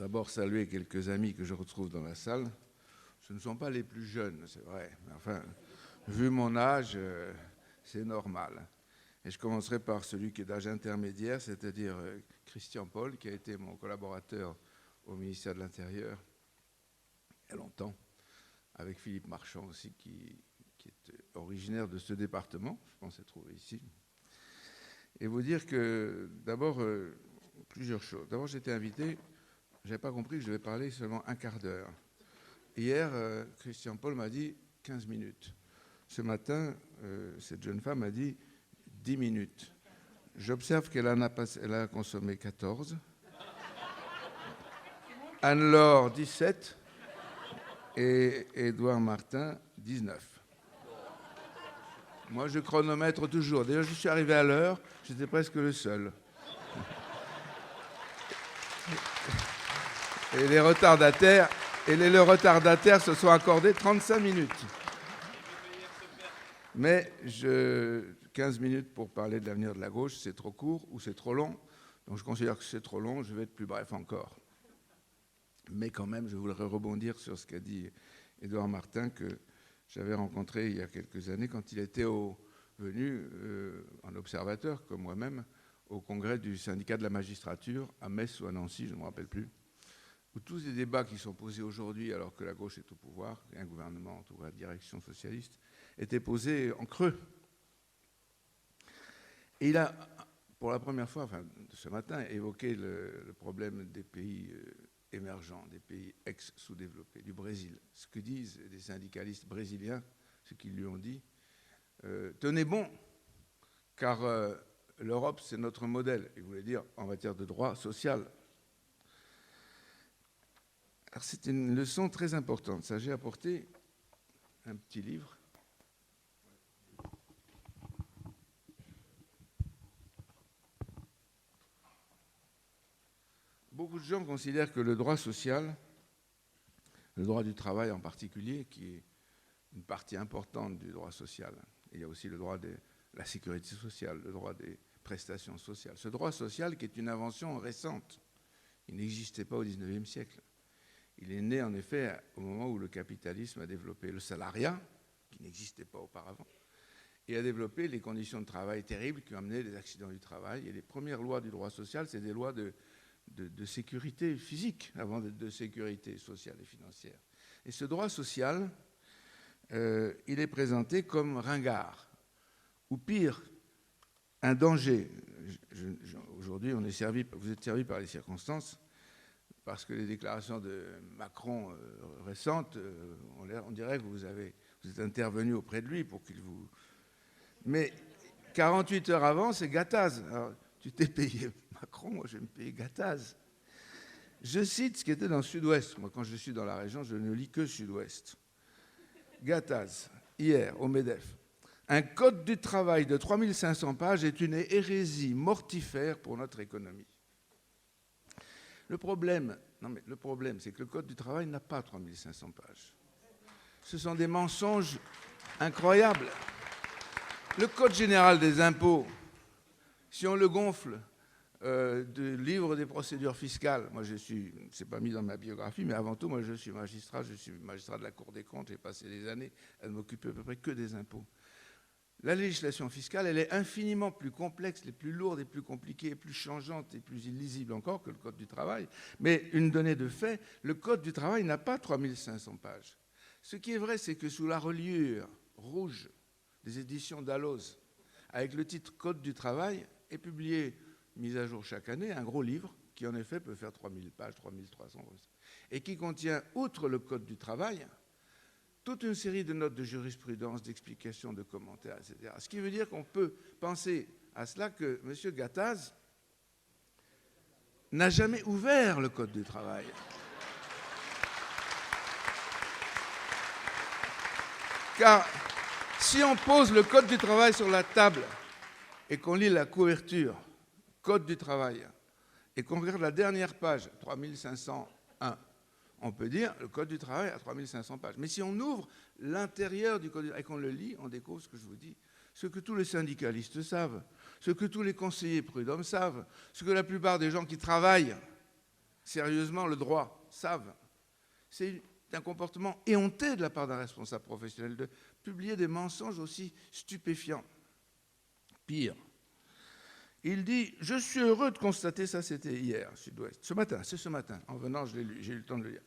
d'abord saluer quelques amis que je retrouve dans la salle. Ce ne sont pas les plus jeunes, c'est vrai. Mais enfin, vu mon âge, c'est normal. Et je commencerai par celui qui est d'âge intermédiaire, c'est-à-dire Christian Paul, qui a été mon collaborateur au ministère de l'Intérieur il y a longtemps, avec Philippe Marchand aussi, qui est originaire de ce département, je pense être trouvé ici. Et vous dire que, d'abord, plusieurs choses. D'abord, j'étais invité, je n'avais pas compris que je devais parler seulement un quart d'heure. Hier, Christian Paul m'a dit 15 minutes. Ce matin, cette jeune femme m'a dit 10 minutes. J'observe qu'elle a consommé 14. Anne-Laure, 17. Et Édouard Martin, 19. Moi, je chronomètre toujours. D'ailleurs, je suis arrivé à l'heure, j'étais presque le seul. Et les retardataires se sont accordés 35 minutes. Mais 15 minutes pour parler de l'avenir de la gauche, c'est trop court ou c'est trop long. Donc je considère que c'est trop long, je vais être plus bref encore. Mais quand même, je voudrais rebondir sur ce qu'a dit Édouard Martin, que j'avais rencontré il y a quelques années quand il était venu en observateur, comme moi-même, au congrès du syndicat de la magistrature, à Metz ou à Nancy, je ne me rappelle plus, où tous les débats qui sont posés aujourd'hui, alors que la gauche est au pouvoir, et un gouvernement, en tout cas, direction socialiste, étaient posés en creux. Et il a, pour la première fois, enfin, ce matin, évoqué le problème des pays émergents, des pays ex-sous-développés, du Brésil. Ce que disent les syndicalistes brésiliens, ce qu'ils lui ont dit, tenez bon, car l'Europe, c'est notre modèle, il voulait dire en matière de droit social. Alors, c'est une leçon très importante. Ça, j'ai apporté un petit livre. Beaucoup de gens considèrent que le droit social, le droit du travail en particulier, qui est une partie importante du droit social, et il y a aussi le droit de la sécurité sociale, le droit des prestations sociales. Ce droit social qui est une invention récente, il n'existait pas au XIXe siècle. Il est né en effet au moment où le capitalisme a développé le salariat, qui n'existait pas auparavant, et a développé les conditions de travail terribles qui ont amené les accidents du travail. Et les premières lois du droit social, c'est des lois de sécurité physique avant de sécurité sociale et financière. Et ce droit social, il est présenté comme ringard, ou pire, un danger. Aujourd'hui, vous êtes servi par les circonstances, parce que les déclarations de Macron récentes, on dirait que vous êtes intervenu auprès de lui pour qu'il vous... Mais 48 heures avant, c'est Gattaz. Alors, tu t'es payé Macron, moi je vais me payer Gattaz. Je cite ce qui était dans le Sud-Ouest. Moi, quand je suis dans la région, je ne lis que Sud-Ouest. Gattaz, hier, au MEDEF. Un code du travail de 3500 pages est une hérésie mortifère pour notre économie. Le problème, c'est que le code du travail n'a pas 3500 pages. Ce sont des mensonges incroyables. Le code général des impôts, si on le gonfle de livre des procédures fiscales, moi c'est pas mis dans ma biographie, mais avant tout, moi je suis magistrat de la Cour des comptes, j'ai passé des années à m'occuper à peu près que des impôts. La législation fiscale, elle est infiniment plus complexe, les plus lourde et plus compliquée, plus changeante et plus illisible encore que le Code du travail. Mais une donnée de fait, le Code du travail n'a pas 3500 pages. Ce qui est vrai, c'est que sous la reliure rouge des éditions Dalloz, avec le titre Code du travail, est publié, mis à jour chaque année, un gros livre qui en effet peut faire 3000 pages, 3300, et qui contient, outre le Code du travail, toute une série de notes de jurisprudence, d'explications, de commentaires, etc. Ce qui veut dire qu'on peut penser à cela que M. Gattaz n'a jamais ouvert le Code du travail. Car si on pose le Code du travail sur la table et qu'on lit la couverture, Code du travail, et qu'on regarde la dernière page, 3501, on peut dire le Code du travail à 3500 pages. Mais si on ouvre l'intérieur du Code du travail et qu'on le lit, on découvre ce que je vous dis, ce que tous les syndicalistes savent, ce que tous les conseillers prud'hommes savent, ce que la plupart des gens qui travaillent sérieusement le droit, savent. C'est un comportement éhonté de la part d'un responsable professionnel de publier des mensonges aussi stupéfiants. Pire, il dit « Je suis heureux de constater », ça c'était hier, Sud-Ouest, c'est ce matin, en venant, je l'ai lu, j'ai eu le temps de le lire.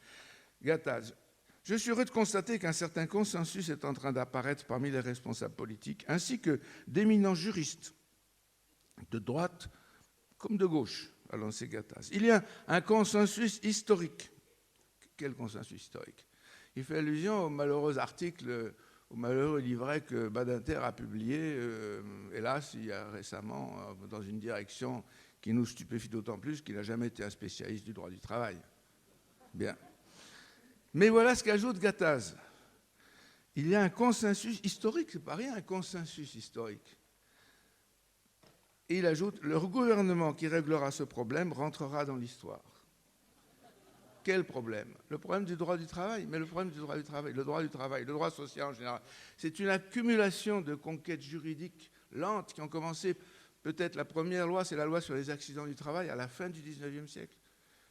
Gattaz, « Je suis heureux de constater qu'un certain consensus est en train d'apparaître parmi les responsables politiques, ainsi que d'éminents juristes, de droite comme de gauche, a lancé Gattaz. Il y a un consensus historique. » Quel consensus historique? Il fait allusion au malheureux article, au malheureux livret que Badinter a publié, hélas, il y a récemment, dans une direction qui nous stupéfie d'autant plus qu'il n'a jamais été un spécialiste du droit du travail. Bien. Mais voilà ce qu'ajoute Gattaz. Il y a un consensus historique, c'est pas rien, un consensus historique. Et il ajoute, le gouvernement qui réglera ce problème rentrera dans l'histoire. Quel problème? Le problème du droit du travail. Mais le problème du droit du travail, le droit social en général, c'est une accumulation de conquêtes juridiques lentes qui ont commencé. Peut-être la première loi, c'est la loi sur les accidents du travail à la fin du XIXe siècle,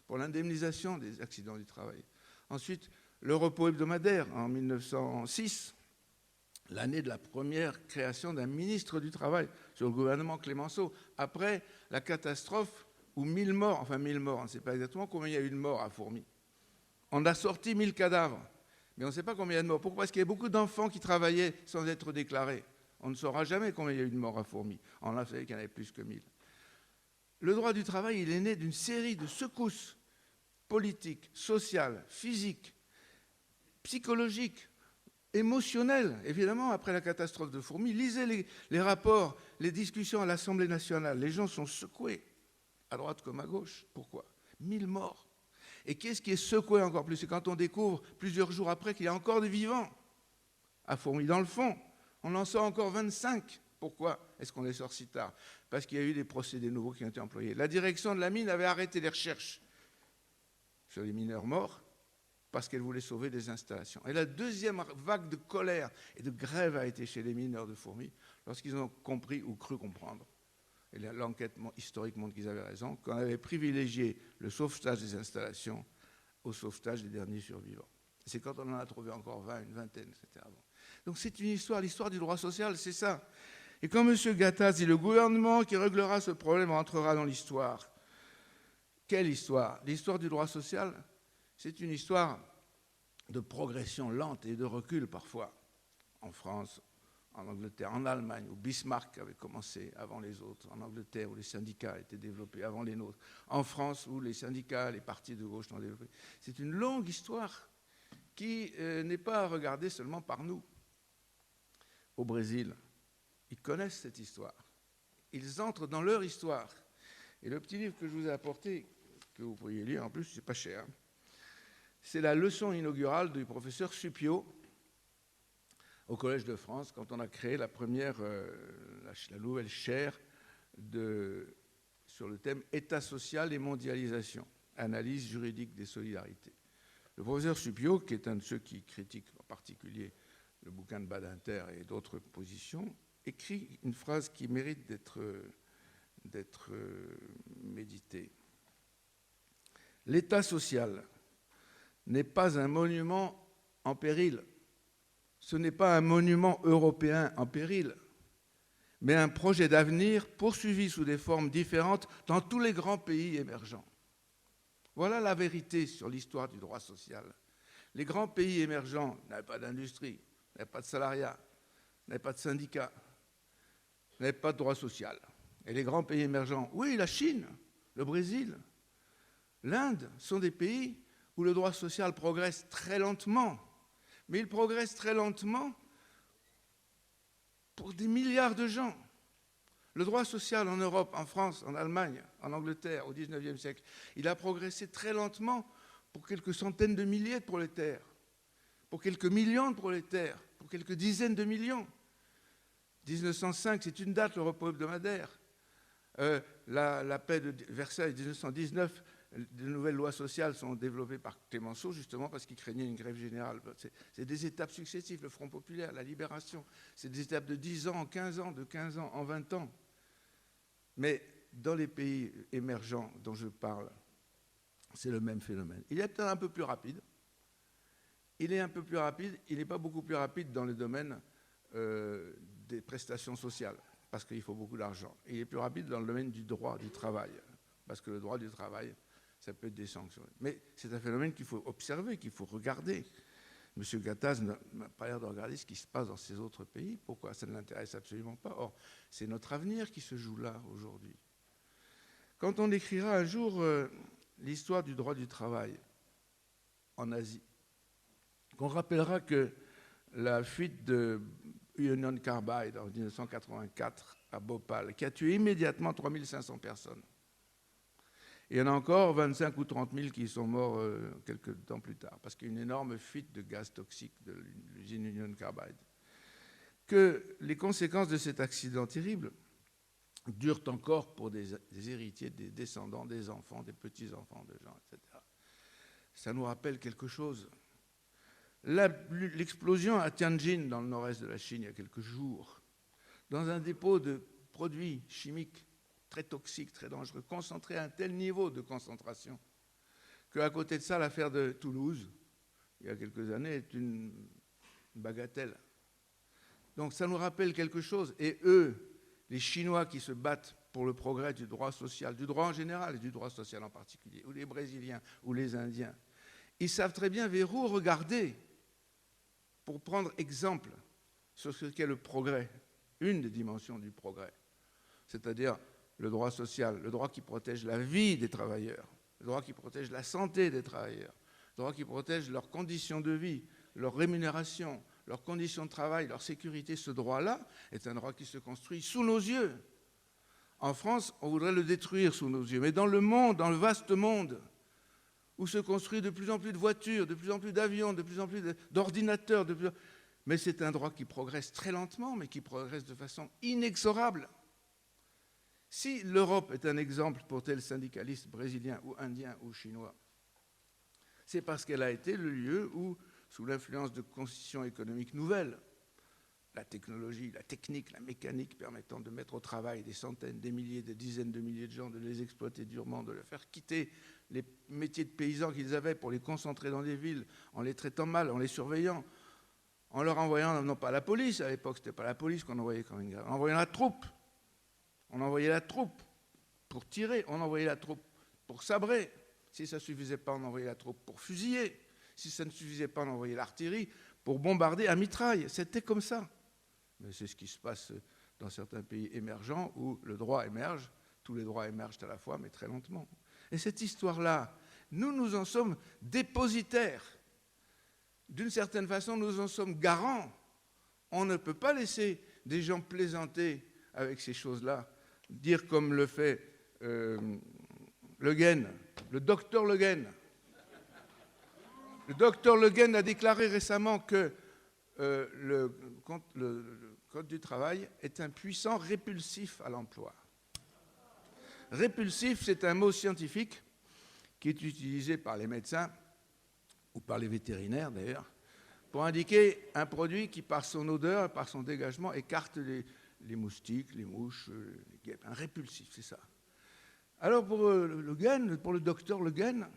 pour l'indemnisation des accidents du travail. Ensuite, le repos hebdomadaire en 1906, l'année de la première création d'un ministre du Travail sur le gouvernement Clémenceau, après la catastrophe où 1000 morts, enfin 1000 morts, on ne sait pas exactement combien il y a eu de morts à Fourmi. On a sorti 1000 cadavres, mais on ne sait pas combien il y a de morts. Pourquoi? Parce qu'il y a beaucoup d'enfants qui travaillaient sans être déclarés. On ne saura jamais combien il y a eu de morts à Fourmi. On a savait qu'il y en avait plus que 1000. Le droit du travail, il est né d'une série de secousses politiques, sociales, physiques, psychologiques, émotionnelles, évidemment, après la catastrophe de Fourmi. Lisez les rapports, les discussions à l'Assemblée nationale. Les gens sont secoués, à droite comme à gauche. Pourquoi? 1000 morts. Et qu'est-ce qui est secoué encore plus? C'est quand on découvre, plusieurs jours après, qu'il y a encore des vivants à Fourmi. Dans le fond, on en sort encore 25. Pourquoi est-ce qu'on les sort si tard? Parce qu'il y a eu des procédés nouveaux qui ont été employés. La direction de la mine avait arrêté les recherches sur les mineurs morts parce qu'elle voulait sauver des installations. Et la deuxième vague de colère et de grève a été chez les mineurs de Fourmi lorsqu'ils ont compris ou cru comprendre, et l'enquête historique montre qu'ils avaient raison, qu'on avait privilégié le sauvetage des installations au sauvetage des derniers survivants. C'est quand on en a trouvé encore 20, une vingtaine, c'était avant. Donc c'est une histoire, l'histoire du droit social, c'est ça. Et quand M. Gattaz dit « le gouvernement qui réglera ce problème rentrera dans l'histoire », quelle histoire? L'histoire du droit social, c'est une histoire de progression lente et de recul parfois, en France, en Angleterre, en Allemagne, où Bismarck avait commencé avant les autres, en Angleterre, où les syndicats étaient développés avant les nôtres, en France, où les syndicats, les partis de gauche l'ont développé. C'est une longue histoire qui n'est pas à regarder seulement par nous. Au Brésil, ils connaissent cette histoire. Ils entrent dans leur histoire. Et le petit livre que je vous ai apporté, que vous pourriez lire, en plus, c'est pas cher, c'est la leçon inaugurale du professeur Suppiot au Collège de France, quand on a créé la nouvelle chaire sur le thème État social et mondialisation, analyse juridique des solidarités. Le professeur Suppiot, qui est un de ceux qui critiquent en particulier le bouquin de Badinter et d'autres positions, écrit une phrase qui mérite d'être méditée. L'État social n'est pas un monument en péril. Ce n'est pas un monument européen en péril, mais un projet d'avenir poursuivi sous des formes différentes dans tous les grands pays émergents. Voilà la vérité sur l'histoire du droit social. Les grands pays émergents n'avaient pas d'industrie, n'avaient pas de salariat, n'avaient pas de syndicats, n'avaient pas de droit social. Et les grands pays émergents, oui, la Chine, le Brésil, l'Inde, sont des pays où le droit social progresse très lentement. Mais il progresse très lentement pour des milliards de gens. Le droit social en Europe, en France, en Allemagne, en Angleterre, au XIXe siècle, il a progressé très lentement pour quelques centaines de milliers de prolétaires, pour quelques millions de prolétaires, pour quelques dizaines de millions. 1905, c'est une date, le repos hebdomadaire. La paix de Versailles, 1919, de nouvelles lois sociales sont développées par Clémenceau, justement parce qu'il craignait une grève générale. C'est des étapes successives, le Front populaire, la libération. C'est des étapes de 10 ans en 15 ans, de 15 ans en 20 ans. Mais dans les pays émergents dont je parle, c'est le même phénomène. Il est peut-être un peu plus rapide. Il n'est pas beaucoup plus rapide dans le domaine des prestations sociales, parce qu'il faut beaucoup d'argent. Il est plus rapide dans le domaine du droit du travail, parce que le droit du travail, ça peut être des sanctions. Mais c'est un phénomène qu'il faut observer, qu'il faut regarder. M. Gattaz n'a pas l'air de regarder ce qui se passe dans ces autres pays. Pourquoi? Ça ne l'intéresse absolument pas. Or, c'est notre avenir qui se joue là, aujourd'hui. Quand on écrira un jour l'histoire du droit du travail en Asie, qu'on rappellera que la fuite de Union Carbide en 1984 à Bhopal, qui a tué immédiatement 3500 personnes. Et il y en a encore 25 ou 30 000 qui sont morts quelques temps plus tard, parce qu'il y a une énorme fuite de gaz toxiques de l'usine Union Carbide. Que les conséquences de cet accident terrible durent encore pour des héritiers, des descendants, des enfants, des petits-enfants de gens, etc. Ça nous rappelle quelque chose. L'explosion à Tianjin, dans le nord-est de la Chine, il y a quelques jours, dans un dépôt de produits chimiques très toxiques, très dangereux, concentrés à un tel niveau de concentration, qu'à côté de ça, l'affaire de Toulouse, il y a quelques années, est une bagatelle. Donc ça nous rappelle quelque chose. Et eux, les Chinois qui se battent pour le progrès du droit social, du droit en général et du droit social en particulier, ou les Brésiliens, ou les Indiens, ils savent très bien vers où regarder pour prendre exemple sur ce qu'est le progrès, une des dimensions du progrès, c'est-à-dire le droit social, le droit qui protège la vie des travailleurs, le droit qui protège la santé des travailleurs, le droit qui protège leurs conditions de vie, leur rémunération, leurs conditions de travail, leur sécurité. Ce droit-là est un droit qui se construit sous nos yeux. En France, on voudrait le détruire sous nos yeux, mais dans le monde, dans le vaste monde, où se construit de plus en plus de voitures, de plus en plus d'avions, de plus en plus d'ordinateurs, mais c'est un droit qui progresse très lentement, mais qui progresse de façon inexorable. Si l'Europe est un exemple pour tel syndicaliste brésilien ou indien ou chinois, c'est parce qu'elle a été le lieu où, sous l'influence de constitutions économiques nouvelles, la technologie, la technique, la mécanique permettant de mettre au travail des centaines, des milliers, des dizaines de milliers de gens, de les exploiter durement, de leur faire quitter les métiers de paysans qu'ils avaient pour les concentrer dans des villes, en les traitant mal, en les surveillant, en leur envoyant, non pas la police, à l'époque ce n'était pas la police qu'on envoyait comme une guerre, on envoyait la troupe. On envoyait la troupe pour tirer, on envoyait la troupe pour sabrer. Si ça ne suffisait pas, on envoyait la troupe pour fusiller. Si ça ne suffisait pas, on envoyait l'artillerie pour bombarder à mitraille. C'était comme ça. Mais c'est ce qui se passe dans certains pays émergents où le droit émerge. Tous les droits émergent à la fois, mais très lentement. Et cette histoire-là, nous en sommes dépositaires. D'une certaine façon, nous en sommes garants. On ne peut pas laisser des gens plaisanter avec ces choses-là. Dire comme le fait Le Guen, le docteur Le Guen. Le docteur Le Guen a déclaré récemment que le Code du travail est un puissant répulsif à l'emploi. Répulsif, c'est un mot scientifique qui est utilisé par les médecins, ou par les vétérinaires d'ailleurs, pour indiquer un produit qui, par son odeur, par son dégagement, écarte les moustiques, les mouches, les guêpes. Un répulsif, c'est ça. Alors pour Le Guen, pour le docteur Le Guen,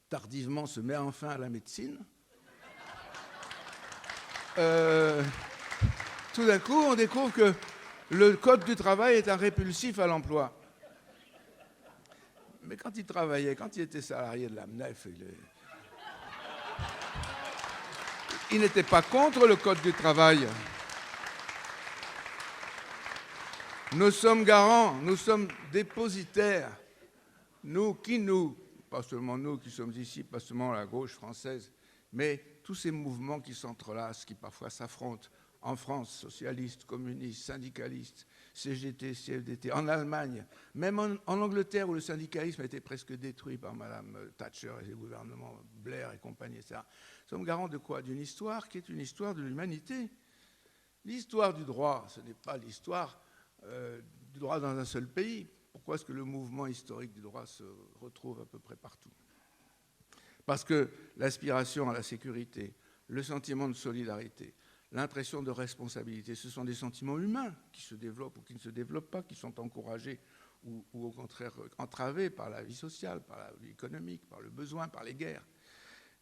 tardivement se met enfin à la médecine. Tout d'un coup, on découvre que le Code du travail est un répulsif à l'emploi. Mais quand il travaillait, quand il était salarié de la MNEF, il n'était pas contre le Code du travail. Nous sommes garants, nous sommes dépositaires. Nous, pas seulement nous qui sommes ici, pas seulement la gauche française, mais tous ces mouvements qui s'entrelacent, qui parfois s'affrontent en France, socialistes, communistes, syndicalistes, CGT, CFDT, en Allemagne, même en Angleterre où le syndicalisme a été presque détruit par Mme Thatcher et les gouvernements Blair et compagnie, etc. Nous sommes garants de quoi? D'une histoire qui est une histoire de l'humanité. L'histoire du droit, ce n'est pas l'histoire du droit dans un seul pays. Pourquoi est-ce que le mouvement historique du droit se retrouve à peu près partout? Parce que l'aspiration à la sécurité, le sentiment de solidarité, l'impression de responsabilité. Ce sont des sentiments humains qui se développent ou qui ne se développent pas, qui sont encouragés ou au contraire entravés par la vie sociale, par la vie économique, par le besoin, par les guerres.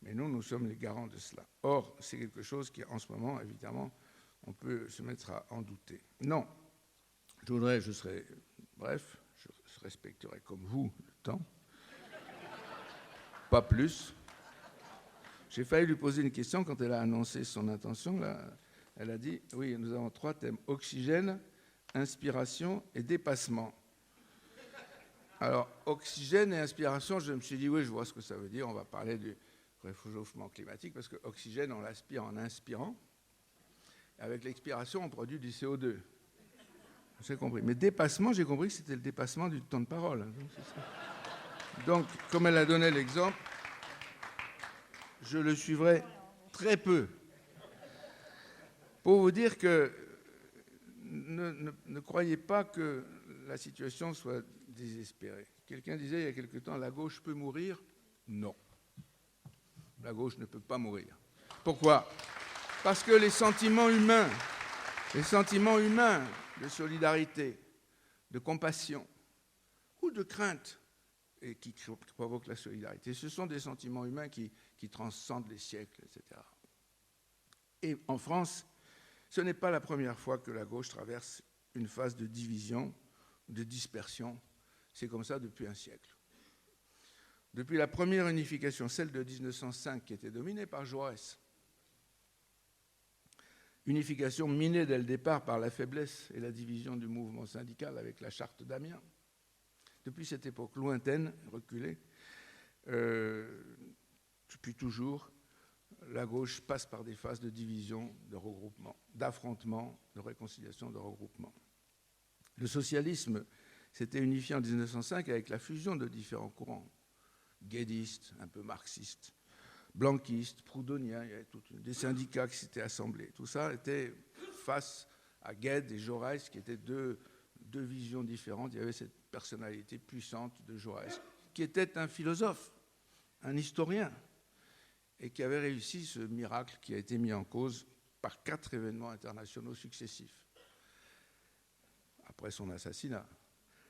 Mais nous sommes les garants de cela. Or, c'est quelque chose qui, en ce moment, évidemment, on peut se mettre à en douter. Non, je serai bref, je respecterai comme vous le temps. Pas plus. J'ai failli lui poser une question quand elle a annoncé son intention. Là, elle a dit, oui, nous avons 3 thèmes, oxygène, inspiration et dépassement. Alors, oxygène et inspiration, je me suis dit, oui, je vois ce que ça veut dire. On va parler du réchauffement climatique, parce que l'oxygène, on l'aspire en inspirant. Avec l'expiration, on produit du CO2. J'ai compris. Mais dépassement, j'ai compris que c'était le dépassement du temps de parole. Donc, comme elle a donné l'exemple, je le suivrai très peu. Pour vous dire que ne croyez pas que la situation soit désespérée. Quelqu'un disait il y a quelque temps, la gauche peut mourir? Non. La gauche ne peut pas mourir. Pourquoi? Parce que les sentiments humains de solidarité, de compassion ou de crainte et qui provoquent la solidarité, ce sont des sentiments humains qui transcendent les siècles, etc. Et en France, ce n'est pas la première fois que la gauche traverse une phase de division, de dispersion. C'est comme ça depuis un siècle. Depuis la première unification, celle de 1905, qui était dominée par Jaurès, unification minée dès le départ par la faiblesse et la division du mouvement syndical avec la charte d'Amiens. Depuis cette époque lointaine, reculée, depuis toujours, la gauche passe par des phases de division, de regroupement, d'affrontement, de réconciliation, de regroupement. Le socialisme s'était unifié en 1905 avec la fusion de différents courants, guédistes, un peu marxistes, blanquistes, proudhoniens, il y avait des syndicats qui s'étaient assemblés. Tout ça était face à Gued et Jaurès, qui étaient deux visions différentes. Il y avait cette personnalité puissante de Jaurès, qui était un philosophe, un historien, et qui avait réussi ce miracle qui a été mis en cause par 4 événements internationaux successifs. Après son assassinat,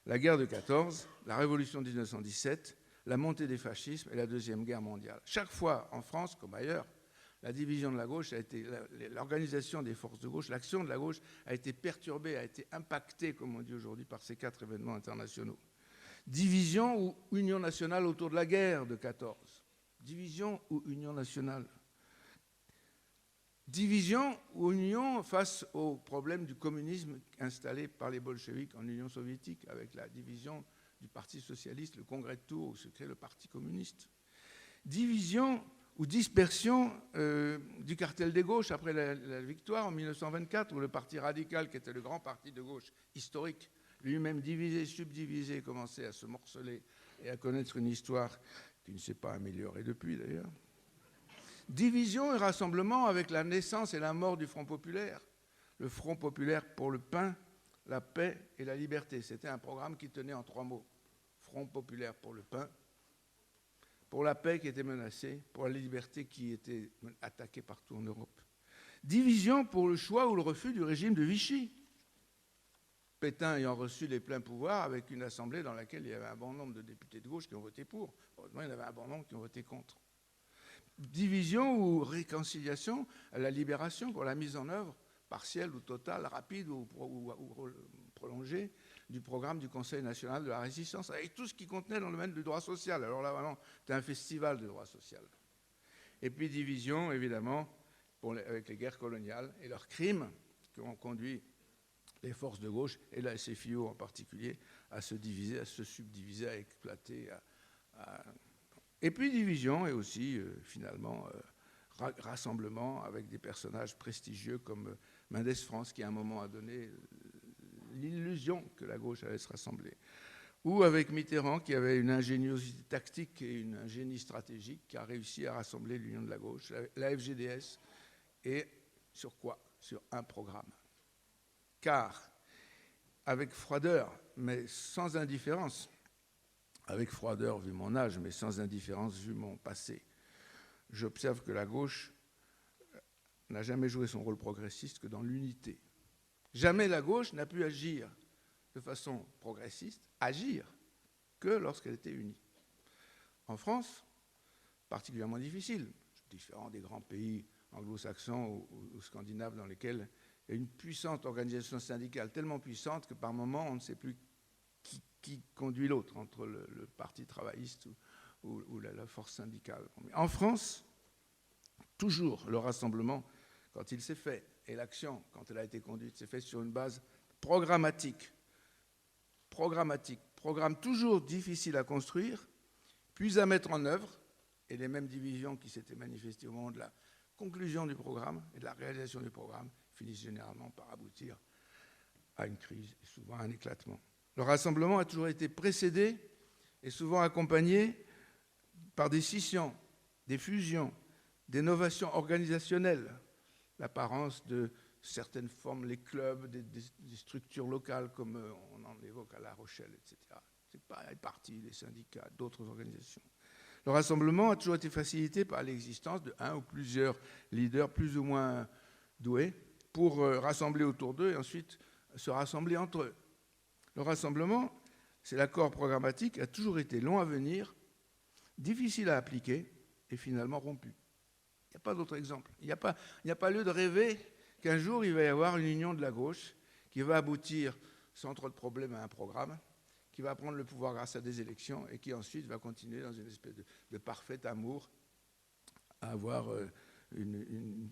la guerre de 14, la révolution de 1917, la montée des fascismes et la Deuxième Guerre mondiale. Chaque fois, en France comme ailleurs, la division de la gauche a été, l'organisation des forces de gauche, l'action de la gauche a été perturbée, a été impactée, comme on dit aujourd'hui, par ces 4 événements internationaux. Division ou union nationale autour de la guerre de 14. Division ou union nationale. Division ou union face au problème du communisme installé par les bolcheviks en Union soviétique, avec la division du Parti socialiste, le congrès de Tours, où se crée le Parti communiste. Division ou dispersion du cartel des gauches après la victoire en 1924, où le Parti radical, qui était le grand parti de gauche historique, lui-même divisé, subdivisé, commençait à se morceler et à connaître une histoire qui ne s'est pas améliorée depuis d'ailleurs. Division et rassemblement avec la naissance et la mort du Front populaire. Le Front populaire pour le pain, la paix et la liberté. C'était un programme qui tenait en 3 mots. Front populaire pour le pain, pour la paix qui était menacée, pour la liberté qui était attaquée partout en Europe. Division pour le choix ou le refus du régime de Vichy. Pétain ayant reçu les pleins pouvoirs avec une assemblée dans laquelle il y avait un bon nombre de députés de gauche qui ont voté pour. Heureusement, il y en avait un bon nombre qui ont voté contre. Division ou réconciliation à la libération pour la mise en œuvre partielle ou totale, rapide ou prolongée du programme du Conseil national de la résistance, avec tout ce qui contenait dans le domaine du droit social. Alors là, vraiment, c'était un festival de droit social. Et puis division, évidemment, avec les guerres coloniales et leurs crimes qui ont conduit les forces de gauche, et la SFIO en particulier, à se diviser, à se subdiviser, à exploiter, Et puis division et aussi, finalement, rassemblement avec des personnages prestigieux comme Mendès France, qui à un moment a donné l'illusion que la gauche allait se rassembler. Ou avec Mitterrand, qui avait une ingéniosité tactique et une ingénie stratégique, qui a réussi à rassembler l'union de la gauche, la FGDS, et sur quoi? Sur un programme. Car, avec froideur, mais sans indifférence, avec froideur vu mon âge, mais sans indifférence vu mon passé, j'observe que la gauche n'a jamais joué son rôle progressiste que dans l'unité. Jamais la gauche n'a pu agir de façon progressiste, agir que lorsqu'elle était unie. En France, particulièrement difficile, différent des grands pays anglo-saxons ou scandinaves dans lesquels il y a une puissante organisation syndicale, tellement puissante que par moments on ne sait plus qui conduit l'autre, entre le parti travailliste ou la force syndicale. En France, toujours le rassemblement, quand il s'est fait, et l'action, quand elle a été conduite, s'est fait sur une base programmatique. Programme toujours difficile à construire, puis à mettre en œuvre, et les mêmes divisions qui s'étaient manifestées au moment de la conclusion du programme et de la réalisation du programme finissent généralement par aboutir à une crise et souvent à un éclatement. Le rassemblement a toujours été précédé et souvent accompagné par des scissions, des fusions, des novations organisationnelles, l'apparence de certaines formes, les clubs, des structures locales comme on en évoque à La Rochelle, etc. C'est pas les partis, les syndicats, d'autres organisations. Le rassemblement a toujours été facilité par l'existence de un ou plusieurs leaders plus ou moins doués pour rassembler autour d'eux et ensuite se rassembler entre eux. Le rassemblement, c'est l'accord programmatique, a toujours été long à venir, difficile à appliquer et finalement rompu. Il n'y a pas d'autre exemple. Il n'y a pas lieu de rêver qu'un jour il va y avoir une union de la gauche qui va aboutir sans trop de problèmes à un programme, qui va prendre le pouvoir grâce à des élections et qui ensuite va continuer dans une espèce de parfait amour à avoir une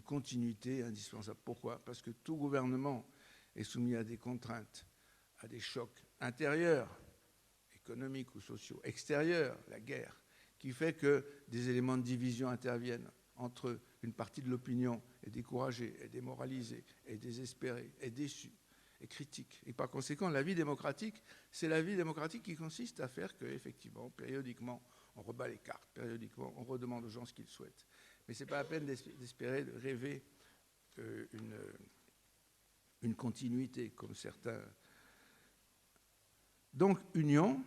continuité indispensable. Pourquoi ? Parce que tout gouvernement est soumis à des contraintes, à des chocs intérieurs, économiques ou sociaux, extérieurs, la guerre, qui fait que des éléments de division interviennent entre une partie de l'opinion est découragée, est démoralisée, est désespérée, est déçue, est critique. Et par conséquent, la vie démocratique, c'est la vie démocratique qui consiste à faire que, effectivement, périodiquement, on rebat les cartes, périodiquement, on redemande aux gens ce qu'ils souhaitent. Mais ce n'est pas la peine d'espérer, de rêver une continuité, comme certains. Donc, union,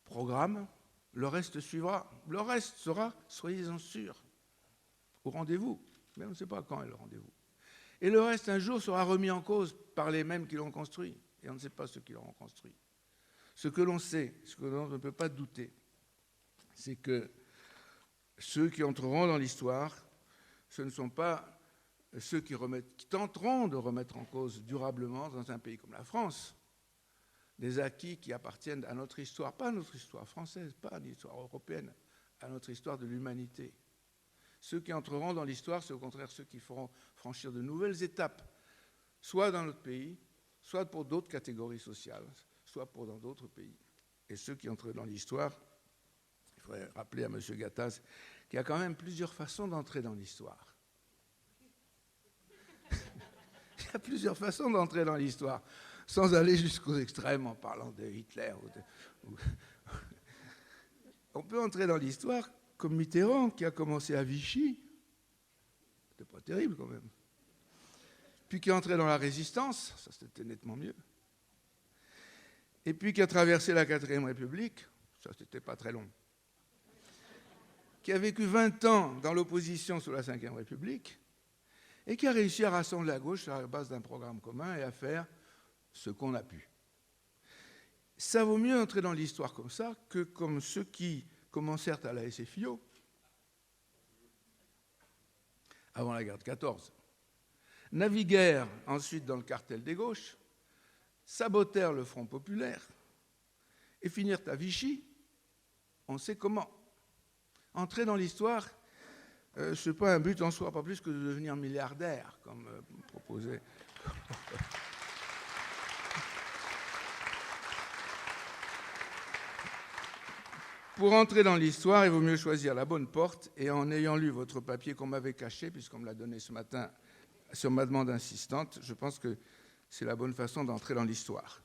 programme, le reste suivra. Le reste sera, soyez-en sûrs, au rendez-vous. Mais on ne sait pas quand est le rendez-vous. Et le reste, un jour, sera remis en cause par les mêmes qui l'ont construit. Et on ne sait pas ceux qui l'auront construit. Ce que l'on sait, ce que l'on ne peut pas douter, c'est que ceux qui entreront dans l'histoire, ce ne sont pas ceux qui tenteront de remettre en cause durablement dans un pays comme la France des acquis qui appartiennent à notre histoire, pas à notre histoire française, pas à l'histoire européenne, à notre histoire de l'humanité. Ceux qui entreront dans l'histoire, c'est au contraire ceux qui feront franchir de nouvelles étapes, soit dans notre pays, soit pour d'autres catégories sociales, soit pour dans d'autres pays. Et ceux qui entrent dans l'histoire, il faudrait rappeler à M. Gattaz qu'il y a quand même plusieurs façons d'entrer dans l'histoire. Il y a plusieurs façons d'entrer dans l'histoire, sans aller jusqu'aux extrêmes en parlant de Hitler. On peut entrer dans l'histoire comme Mitterrand, qui a commencé à Vichy. C'était pas terrible quand même. Puis qui est entré dans la résistance, ça c'était nettement mieux. Et puis qui a traversé la 4e République, ça c'était pas très long. Qui a vécu 20 ans dans l'opposition sous la 5e République, et qui a réussi à rassembler la gauche sur la base d'un programme commun et à faire ce qu'on a pu. Ça vaut mieux entrer dans l'histoire comme ça que comme ceux qui commencèrent à la SFIO avant la guerre de 14, naviguèrent ensuite dans le cartel des gauches, sabotèrent le Front populaire et finirent à Vichy, on sait comment. Entrer dans l'histoire, ce n'est pas un but en soi, pas plus que de devenir milliardaire, comme proposait. Pour entrer dans l'histoire, il vaut mieux choisir la bonne porte, et en ayant lu votre papier qu'on m'avait caché, puisqu'on me l'a donné ce matin sur ma demande insistante, je pense que c'est la bonne façon d'entrer dans l'histoire.